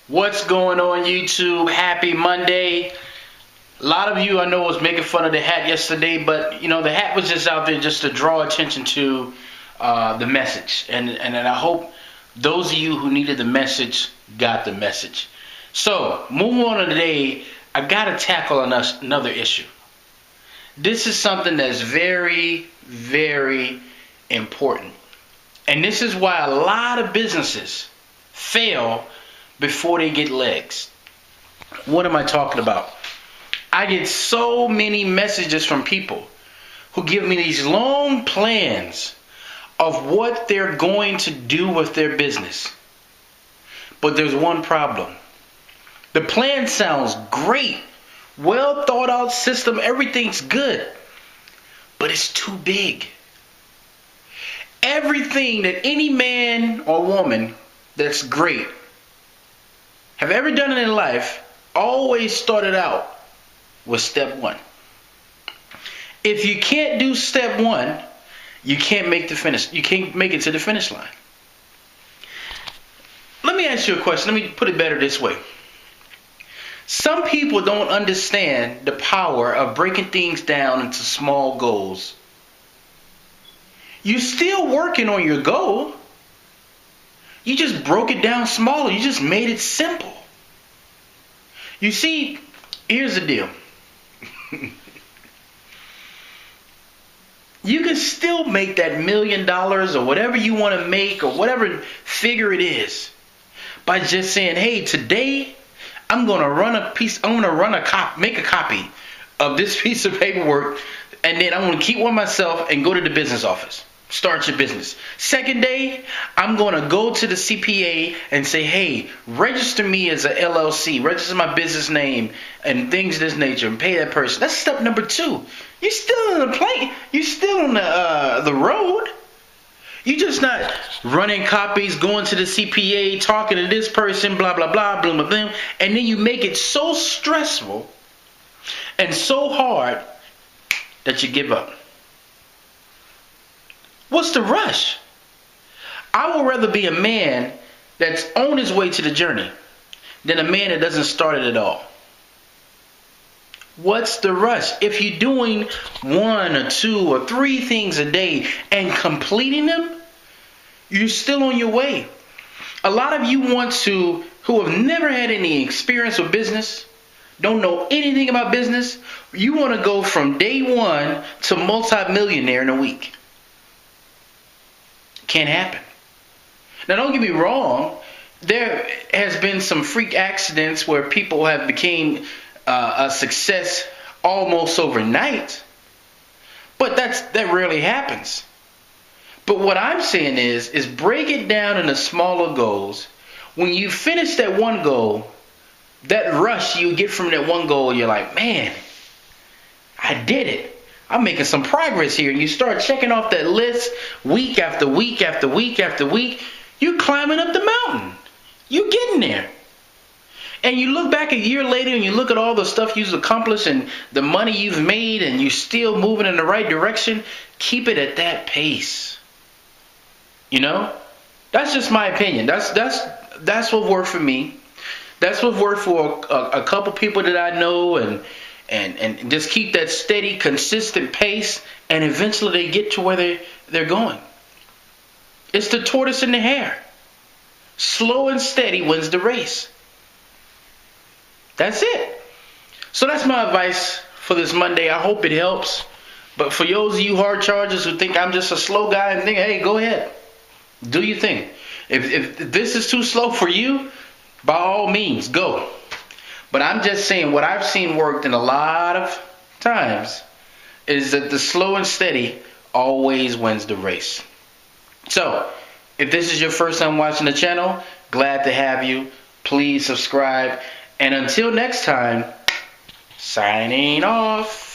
What's going on, YouTube? Happy Monday. A lot of you I know was making fun of the hat yesterday, but you know the hat was just out there just to draw attention to the message, and I hope those of you who needed the message got the message. So moving on today, I gotta tackle another issue. This is something that's very, very important, and this is why a lot of businesses fail before they get legs. What am I talking about? I get so many messages from people who give me these long plans of what they're going to do with their business. But there's one problem. The plan sounds great, well thought out system, everything's good, but it's too big. Everything that any man or woman that's great have ever done in their life always started out with step one. If you can't do step one, you can't make the finish. You can't make it to the finish line. Let me ask you a question. Let me put it better this way. Some people don't understand the power of breaking things down into small goals. You're still working on your goal. You just broke it down smaller. You just made it simple. You see, here's the deal. You can still make that $1 million or whatever you want to make or whatever figure it is by just saying, hey, today I'm going to make a copy of this piece of paperwork, and then I'm going to keep one myself and go to the business office. Start your business. Second day, I'm going to go to the CPA and say, hey, register me as a LLC, register my business name and things of this nature, and pay that person. That's step number 2. You're still in the plane. You're still on the road. You're just not running copies, going to the CPA, talking to this person, blah, blah, blah, blah, blah, blah. And then you make it so stressful and so hard that you give up. What's the rush? I would rather be a man that's on his way to the journey than a man that doesn't start it at all. What's the rush? If you're doing 1 or 2 or 3 things a day and completing them, you're still on your way. A lot of you who have never had any experience with business, don't know anything about business, you want to go from day 1 to multi-millionaire in a week. Can't happen. Now, don't get me wrong. There has been some freak accidents where people have became a success almost overnight. But that rarely happens. But what I'm saying is break it down into smaller goals. When you finish that one goal, that rush you get from that one goal, you're like, man, I did it. I'm making some progress here. And you start checking off that list week after week after week after week. You're climbing up the mountain. You're getting there. And you look back a year later and you look at all the stuff you've accomplished and the money you've made, and you're still moving in the right direction. Keep it at that pace. You know? That's just my opinion. That's what worked for me. That's what worked for a couple people that I know, and just keep that steady, consistent pace, and eventually they get to where they're going. It's the tortoise and the hare. Slow and steady wins the race. That's it. So that's my advice for this Monday. I hope it helps. But for those of you hard chargers who think I'm just a slow guy and think, hey, go ahead. Do your thing. If this is too slow for you, by all means, go. But I'm just saying what I've seen worked in a lot of times is that the slow and steady always wins the race. So, if this is your first time watching the channel, glad to have you. Please subscribe. And until next time, signing off.